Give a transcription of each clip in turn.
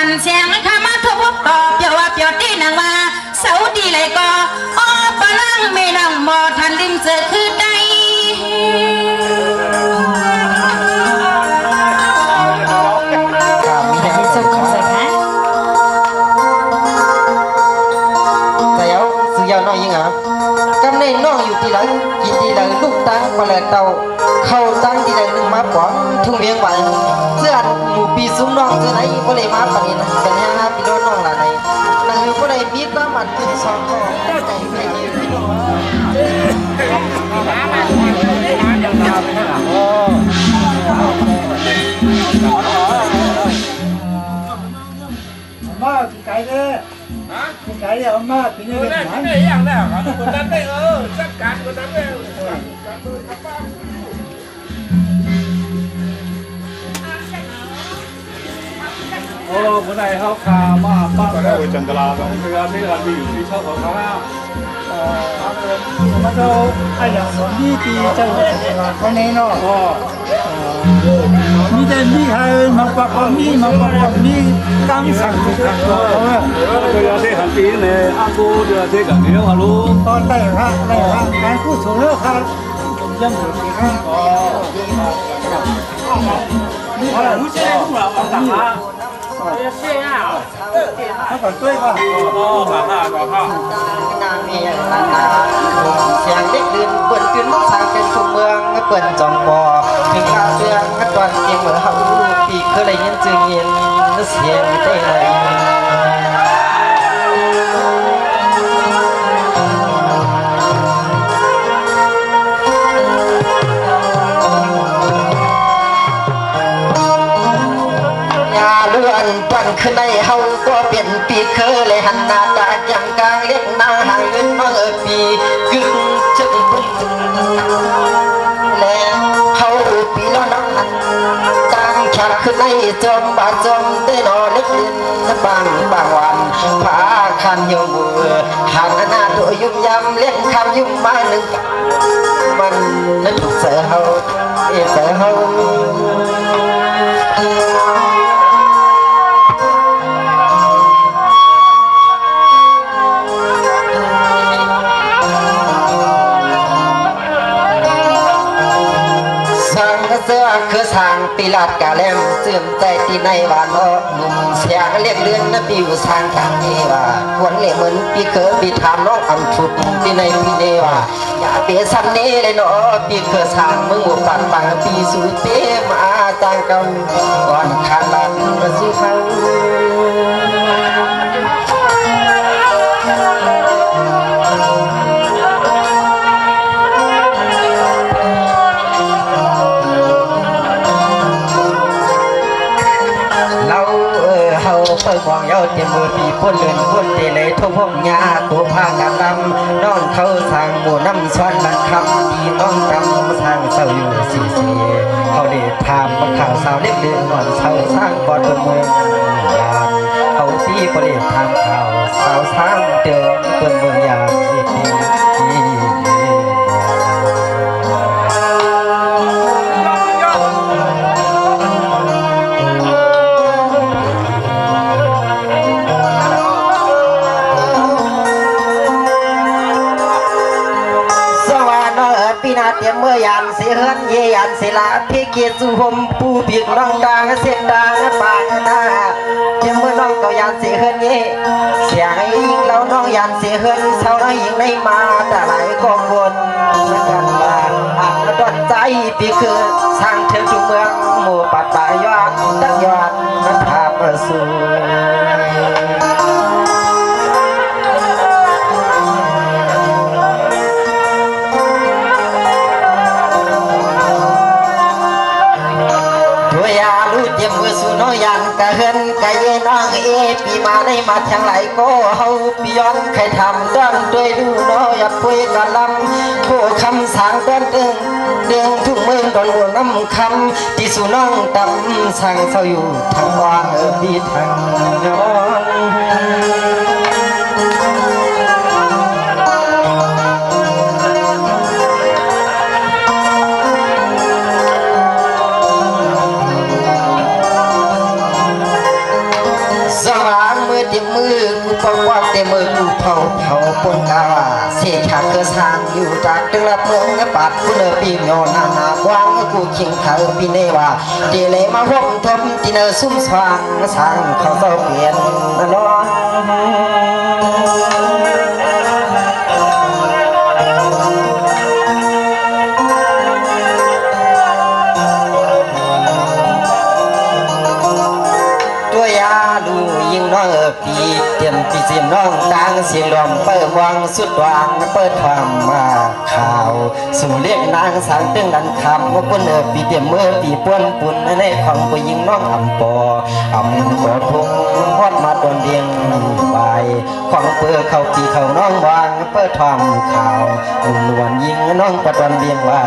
สันเสียงข้ามาทุบตอบเปียวว่าเปียวตีนางว่าเสาดีเลยก็อ้อปะลังไม่ลังบ่ทันริมเจอคือใดสุดคงใส่ค่ะแต่เอาซื้อยาวน้อยยิงอ่ะกำเนิดน้องอยู่ที่หลังกินที่หลังลูกตั้งปลาแหลเต่าเข้าตั้งที่หลังนึงมาปอนทุ่งเลี้ยงไว้เสื้อหมูปีซุ้มน้องเสื้อไหนก็เลยมาปานนี้นะกันยังฮะพี่น้องน้องละไหนนั่งอยู่ก็เลยบีบน้ำมันขึ้นสองข้อใจไม่ดีพี่น้อง엄마 cái đấy cái đấy 엄마 cái này cái nàyอย่างแรกอ่ะคนนั้นได้จัดการคนนั้นได้โอ้คนไหนเขาขามาบ้านก็ได้จันทราตรงเวลาที่เราอยู่ที่ชอบของเขาแล้วมันก็ไอ้อย่างนี้ที่เจ้าคนนี้เนาะมีแต่มีใครมาปากมีมาปากมีกำสั่งทุกอย่างเวลาที่หันปีเนี่ยอากูเดือดที่กับเนี้ยฮัลโหลตอนได้ฮะได้ฮะการกู้ส่งเลิกครับยังอยู่ที่ฮะอะไรรู้สึกว่าเอาต่างหากถ้าก่อนด้วยป่ะต่างหากนางเมียนางเสียงเด็กเดินเปิดขึ้นมุกสางเป็นทุ่งเมืองเปิดจอมบ่อถึงกาเตืองตอนเกียงเหมือนเขาปีเคยได้ยินจึงยินเสียงได้ไหนปั่นขึ้นในเฮาก็เปลี่ยนปีเคยเลยหันหน้าตาอย่างกลางเล็กหน้าห่างเงินมาปีกึ่งจึงพุ่งแล้วเฮาปีแล้วน้ำหันกลางแขกขึ้นในจมบาดจมได้นอนเล็กลินบางวันผาคันยมมือหันหน้าตัวยุ่มยำเล็กคำยุ่มมาหนึ่งมันนึกเสือเฮาเสือเฮาเสื้อคือสางปีลาดกาเลมเสื่อมใจที่ในวานหนุ่มเสียงเรียกเลื่อนนะปีอยู่สางทางนี้ว่าควรเล่เหมือนปีเคยปีถามน้องอันชุดที่ในปีนี้ว่าอย่าเปย์ซ้ำนี้เลยเนาะปีเคยสางมึงหมดปันปังปีสุดเต้มาจางกันก่อนขาดบันมาสู้เขาเปิดมองเย้าเต็มมือปีพ่นเลือนพ่นเตเลยทุ่งพงหญ้าตัวผ้ากำลำน้องเขาสั่งหมู่น้ำซ้อนบันคำดีน้องกำสั่งเศร้าอยู่สีเขาได้ทำบังข่าวสาวเล็กเดือนก่อนเศร้าสร้างก่อนเมืองเขาตีก็ได้ทำข่าวสาวสร้างเดิมเปิดเมืองยาดีเตรียมเมื่อยานเสียเฮินเยียนเสียละพี่เกียรติสุหมปูปีกน้องดังเสียงดังปากหน้าเตรียมเมื่อน้องก็ยานเสียเฮินเย่เสียงยิงแล้วน้องยานเสียเฮินเท่าไรยิงในมาแต่หลายกองวนเหมือนกันว่าอาดอนใจปีคือสร้างเธอทุกเมืองหมู่ปัดป่ายอดตั้งยอดนัทาประสูเจ็บมือสูน้อยยันกะเฮินกะเยน้องปีมาในมาทางไหลก็เฮาปีย้อนใครทำด้านด้วยดูน้อยอยากคุยกันลำผู้คำสั่งด้านเดืองทุกเมืองดอนหัวน้ำคำที่สูน้องตำสั่งเศร้าอยู่ทางว่างพี่ทางย้อนส ปุ่นกาวเสียขาดเกิดสร้างอยู่จากตึงละเมืองปัดผู้เนปีโยนาหาวางกูขิงเขาปีเนว่าเดเลมาห่มทมที่เนซุ่มสว่างสร้างเขาเศร้าเปลี่ยนนอนปีเตรียมปีเสียมน้องต่างเสียงลมเปิดวังสุดวางเปิดความมาข่าวสู่เรียกนางสังตึงดันคำว่าปุ่นปีเตรียมเมื่อปีป้วนปุ่นในของผู้หญิงน้องอำปอทุ่งฮอดมาตนเดียงใบของเปิดเข้าปีเขาน้องวางเปิดความข่าวอุ่นวันยิงน้องประตนเดียงไว้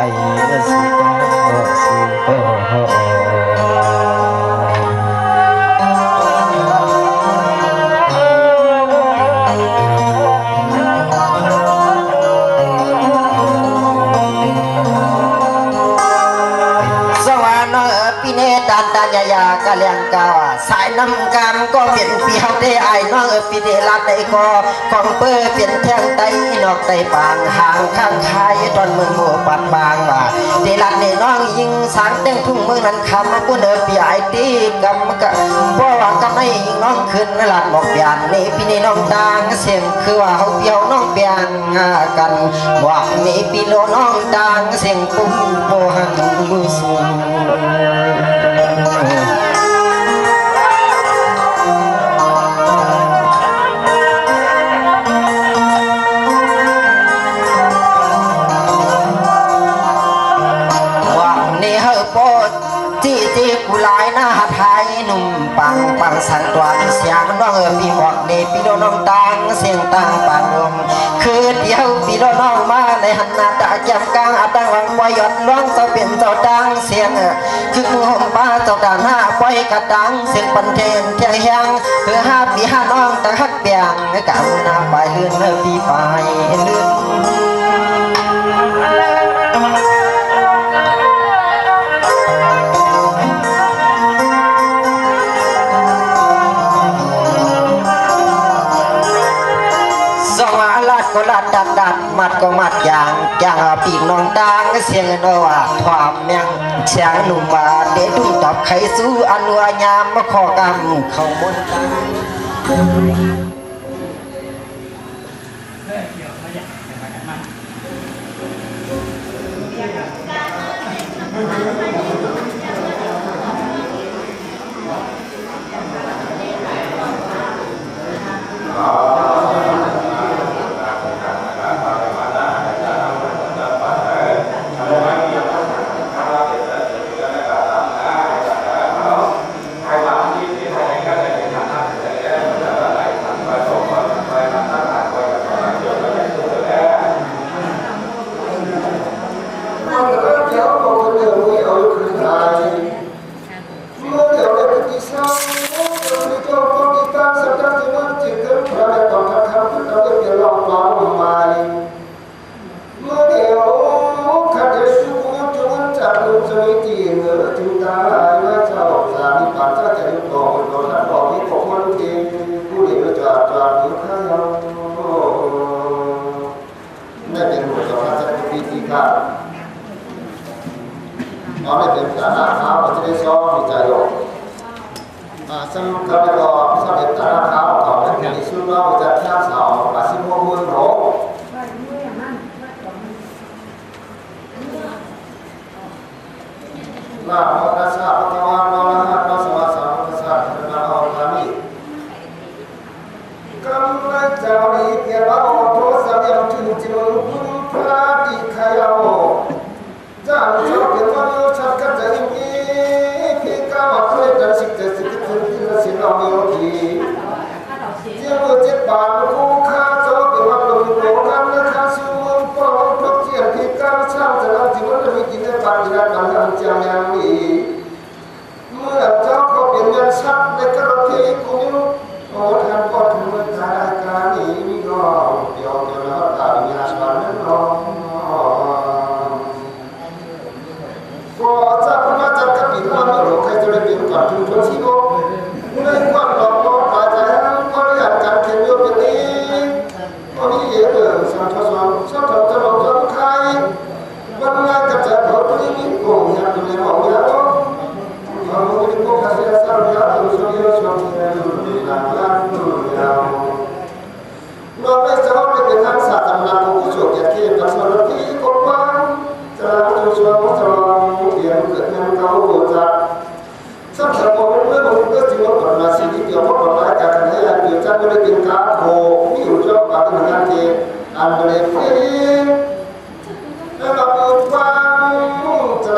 ตาญายากะเลียงกาวสายน้ำกามก็เปลี่ยนเปียวได้ไอ้น้องปีเดลัดได้ก็ของเปื้อเปลี่ยนแทงไตนอกไตปางห่างข้างคายตอนมือหมู่ปัดบางว่าเดลัดในน้องยิงสางเต้งทุ่งเมืองนั้นคำผู้เนอปีไอ้ตีกำกะบ่ว่ากำให้ยิงน้องขึ้นหลัดบอกเบียนนี่ปีนี้น้องต่างเสียงคือว่าเขาเปียวน้องเบียนกันว่านี่ปีโลน้องต่างเสียงปุ้มโบหันมือสูงที่กูหลายหน้าไทยหนุ่มปังสังตวนเสียงน้องปีหมอกในปีโดน้องตังเสียงตังปังลมคือเดียวปีโดน้องมาในหันหน้าตาแจ่มกลางอาตังหวังวายดน้องเจ้าเป็นเจ้าตังเสียงคือห่มป้าเจ้าด่านหน้าปล่อยกระตังเสียงปันเทนเทียงยังเพื่อ5 ปี5น้องตั้งฮักเบียงกำหน้าไปเลื่อนปีไปเลื่อนก็ลาดดัดมัดก็มัดอย่างปีกน้องต่างเสียงนว่าความเมียงเสียงหนุ่มว่าเด็ดดุ่มตอบไขสู้อนุญามมาขอกำเข้าบนตังเ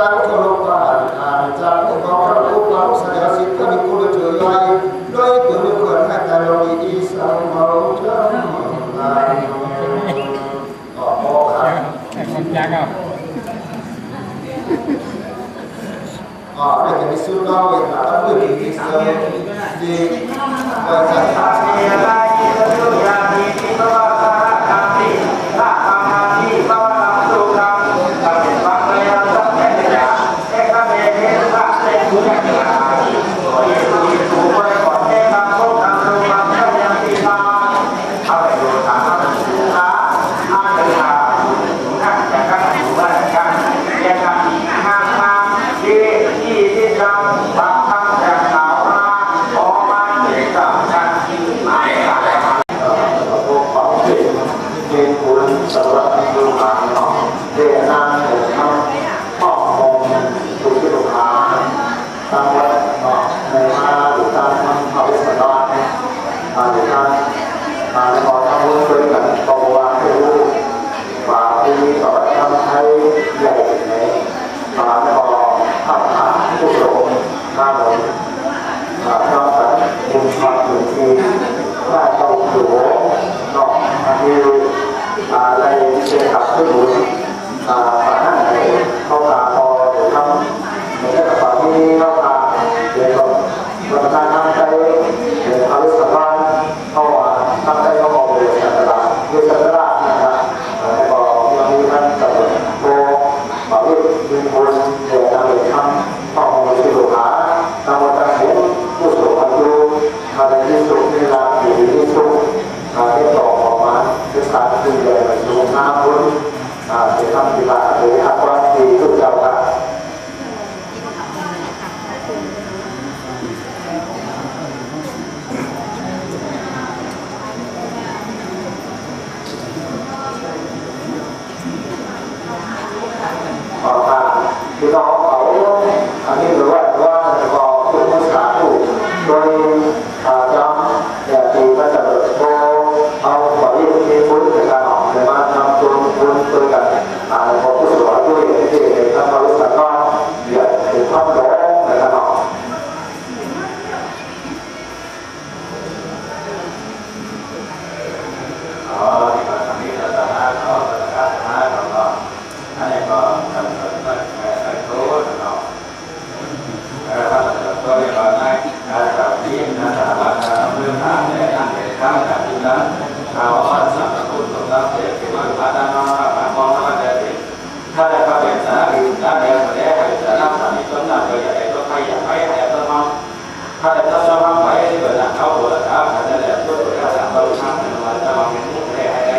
างขลุ่มบานอ่านจางให้บอกเราลูกเราสัญญาสิทธิ์ที่คุณเจอใหญ่โดยเกิดเพื่อนให้แต่เราดีสังเมาจำงานต่อพ่อครับได้จะมีสุดเราอย่างนั้นเพื่อที่จะดีไปจัดการเสียได้ที่จะเลือกยาดีที่ต้องการทำดีถ้าทำงานที่ต้องทำถูกทำการเป็นฟังเลยเราต้องแก้ไขแก้ไขเองว่าเป็นผู้ใหญ่ที่ทำดีตัวเองถูกไว้ก่อนแก้ทำต้องทำถูกทำก็ยังดีมาเอาไปดูทำทำถูกนะถ้าจะทำถ้าจะการถูกว่าการแก้ทำทำดีที่ทำบางครั้งแต่สาวมาออกมาเด็กกับการที่ไม่อะไรมาพวกเขาเป็นคุณสำหรับลูกหลานเนาะเรียนนานเด็กเขาพ่อมองดูที่ลูกหลานตั้งไว้เนาะในมาหรือการทำภาวะสันดานหรือการในหอทำรุ่งเรืองกันตัวว่าให้รู้ว่าที่ต่อทำให้ใหญ่ไหนในหอทำหาผู้โสมหน้าหนุนชอบแบบมุมความถึงที่ได้ต้องอยู่นอกที่อะไรเป็นขับขึ้นหนุนผ่านหน้าไหนเข้ามาพอหรือทำเหมือนกับตอนที่เข้ามาเดี๋ยวเราทำใจเดี๋ยวเขาสบายเข้ามาทำใจเขาบอกเลยสัตว์ละคือสัตว์ละนะครับแต่พอยังมีท่านสัตว์โตบอกว่ามีคนเดี๋ยวเราทำต้องมีสิลูกหาทำวันเห็นผู้สูงอายุมาในที่สุดที่เราอยู่ที่สุดที่ต่อออกมาคือการดูแลดูหน้าบุญจะทำกีฬาหรืออาชีพที่ทุกเจ้าค่ะที่เราเขาอันนี้หรือว่าเราคุณภาษาถูกโดยย้ำแต่ที่ก็จะโตเอาบริบทที่คุ้นในการออกในมาทำตัวคุ้นตัวกันพอผู้สอนด้วยที่ทำบริษัทก็เดี๋ยวถึงความร้อนในการออกที่มาทำนี้เราจะมาก็จะการมาเราก็อันนี้ก็ทำก็เรียกว่าในการจับที่นะครับเรื่องทางในการเดินทางจากที่นั้นเราสัมผัสคุณสมบัติเสียที่มันผ่านน้องผ่านมองมาได้ดีถ้าได้เข้าไปสาหรือได้เดินไปได้ไปสาน้ำสามีต้นน้ำก็อย่าได้ต้นไม้อย่าไปแต่ต้นมองถ้าได้ต้นมองไปที่เกิดจากเขาหัวครับถ้าได้ต้นหัวจากเราทำเป็นวันจะมองเห็นมุกได้อะไร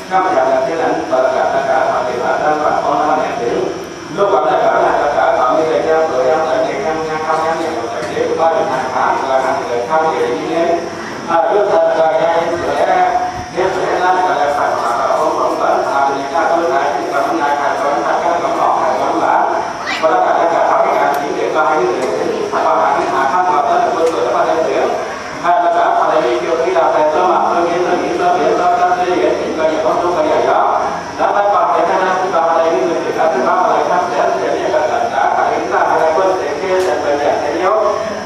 ข้ามจากที่นั้นประกาศประกาศปฏิบัติตั้งแต่ตอนนั้นเนี่ยถึงลูกหลานได้การประกาศความมีใจเกิดยังแต่ในยังคำยังอย่างไรเด็กบ้านทางผ่านการเกิดข้าวเกิดอย่างนี้เรื่องการเกิดยังเกิดเนี่ยเกิดนั้นก็จะผ่านมาของของบ้านทางในการต้นไม้ที่กำลังงานการต้นไม้การกำลังการกำลังประกาศประกาศทำการสิ่งเด็กก็ให้เด็กประกาศหาข้าวต้นเปิดเผยมาได้เสียให้ประกาศอะไรที่เกี่ยวกับเราแต่ต้นไม้เรื่องนี้เรื่องนี้เรื่องนี้เรื่องนั้นเรื่องนี้สิ่งก็อย่างต้องรู้กันอย่างเยอะแล้วไปฟังในคณะที่ทำอะไรนี่คือสิ่งที่ทำอะไรครับแต่เดี๋ยวนี้ก็จะอะไรต่างอะไรก็เสียเที่ยวแต่ไปอย่างเดียว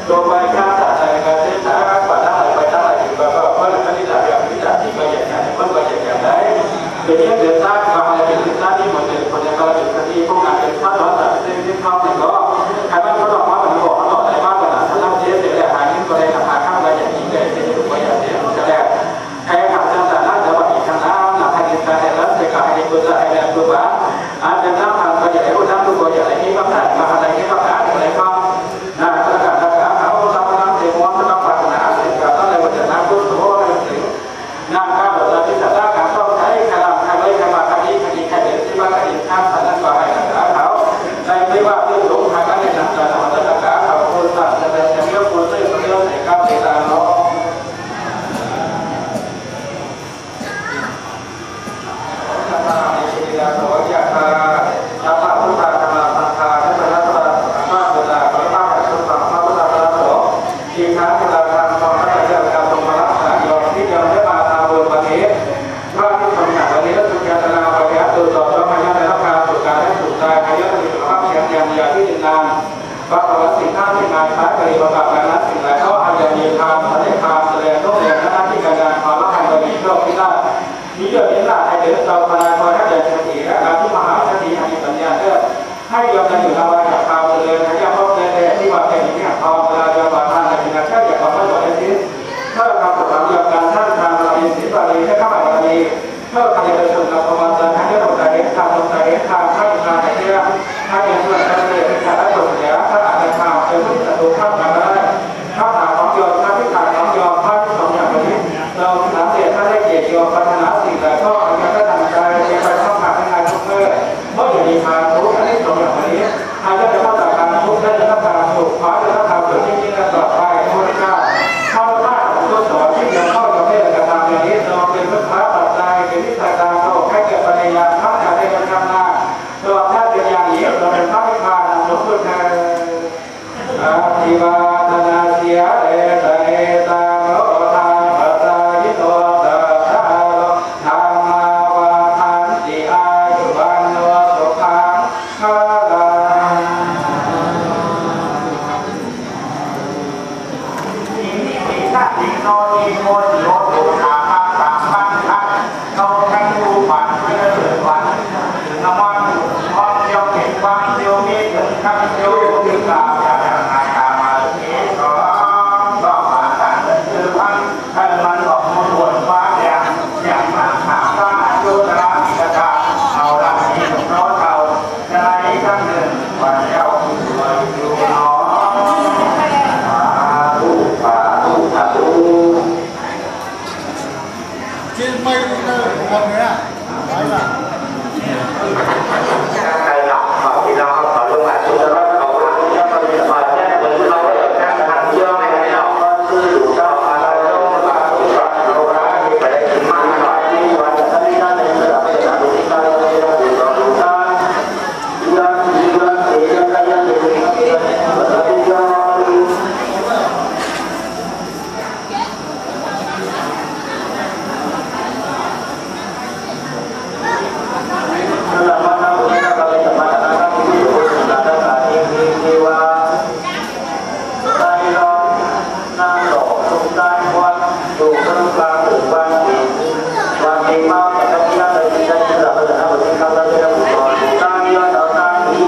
โดยไม่ข้ามจากใจการเส้นทางกว่าได้ไปได้ถึงแบบว่าเพื่อนก็นี่แหละแบบนี้แหละที่ก็อย่างนั้นเพื่อนก็อย่างนั้นเดี๋ยวนี้เดินทางมาอะไรเป็นหน้าที่หมดเลยคนยังก็เป็นคดีพวกงานเป็นข้าร้อนแต่เส้นที่เข้าเนี่ยก็ใครบ้างเขาบอกว่ามันบอกเขาบอกอะไรบ้างขนาดถ้าเราเสียเสียแหละหาเงินก็ได้ราคาข้ามไปอย่างนี้เลยที่ถูกไปอย่างนี้จะแลกใครขับจังหวัดนั้นจะว่าอีกทางน้ำหนักให้กินการให้รับจะกลายเป็นตัวจะให้แรงตัวบ้าอาจจะน้ำทางก็จะให้รู้น้ำตัวอย่างไรนี้ก็ได้มาอะไรนี้ก็ได้อะไรก็น่าประกาศประกาศเขาทำน้ำเสียงว่าต้องปรารถนาสิ่งกับต้องในวันจะน้ำรุ่นโซ่อะไรถึงน้ำข้าวเราที่จะได้การต้องใช้ขนาดใครเลยขนาดคดีใครเด็ดที่ว่าคดีข้ามสันนั้นก็ให้รักษาเขาในไม่ว่าเรื่องหลงท ยาที่ดินนานบางประสิ่งท่าที่นายใช้กริบกับการนั้นสิ่งใดเขาอาจจะมีทางแสดงทางแสดงโลกแห่งหน้าที่การงานความรักความดีโลกที่ได้มีเรื่องนี้หน้าให้เดินเราพนันคอยให้เดินสติและการที่มหาสติให้ปัญญาเด้อให้ยอมกันอยู่ในวัยกับความเจริญให้ยอมพบในที่ว่าเป็นอย่างนี้พอเวลาเดินมาทางในสิ่งนั้นแค่อยากขอให้ตัวเองที่ถ้าการปฏิบัติยอมการท่านทางเราเป็นศิลปะดีให้เข้ามาในนี้ถ้าใครจะชมเราประมาณนั้นให้ได้ตรงใจทางตรงใจทางให้ทางเที่ยวให้เป็นส่วนการเรียนการได้ผลเสียถ้าอาจจะทำเป็นผู้ศัตรูข้ามกันได้ถ้าหาของยอมถ้าที่ขาดของยอมถ้าที่สองอย่างนี้เราสังเกตถ้าได้เกียรติยอมพัฒนาสิ่งใดก็อาจจะทำใจเป็นไปต้องการให้งานทุกเมื่อเพราะอย่างนี้ทางทุกอันนี้สองอย่างนี้อาจจะต้องการการทุกได้จะต้องการสุขขอจะต้องการสุขจริงๆและต่อไปพระเจ้าข้าพเจ้าตัวสอนที่ยังเข้ากับเทศกรรมอย่างนี้เราเป็นพระพระปัจจัยเป็นนิสัยการเราให้เกิดปัญญาทั้งการได้การทำงานตัวท่านเป็นอย่างนี้เราเป็นพระนิพพานหลวงพ่อเธออาทิวาตนาเสียเอตเอตังโลธาปัจจายิโตตถาโลธรรมาวาทันติอายุวันโนสุขังภะลังอิทัตติโนอิโมติโอตุนามังสัมปันทังโนทังรูปันเวรวันนมันพอมโยมิวังโยมิถึงคำโยมิกาญาณาตามาลิโกก็มาตั้งคือพันให้มันออกมาบวชฟ้าอย่างมาถามว่าโยตระมิกาเอาละนี้หนุ่มน้อยเราจะไล่ทั้งหนึ่งวันเจ้าอยู่อยู่หนอกินไม่ได้หมดเลยอ่ะไปละ ใครหลับขอพี่น้องขอลงมาชุดแล้วขอว่าจะปฏิบัติเนี่ยเหมือนเราการทำเชื่อไม่ให้เราคืออยู่เจ้าอะไรโลกมาทุกข์เราร้ายไปได้ถึงมากหน่อยที่วันจะได้ได้ในระดับเป็นระดับที่ได้ได้ได้เราดูได้ยังยังเสียยังยังเสียยังเสียระดับที่ยอมเรามาทำบุญเราไปทำมาทำบุญอยู่บนสถานการณ์ที่ว่าใจร้อนนั่งหลอกสงสารวันอยู่ตรงกลางหรือบางทีวันที่มาแต่ก็ไม่ได้ที่จะที่เราจะทำสิ่งที่เราจะทำก่อนตั้งยอดตั้งนี้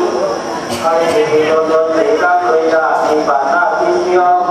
ใครที่โดนเสียก็เคยได้ที่บ้านหน้าที่ยอม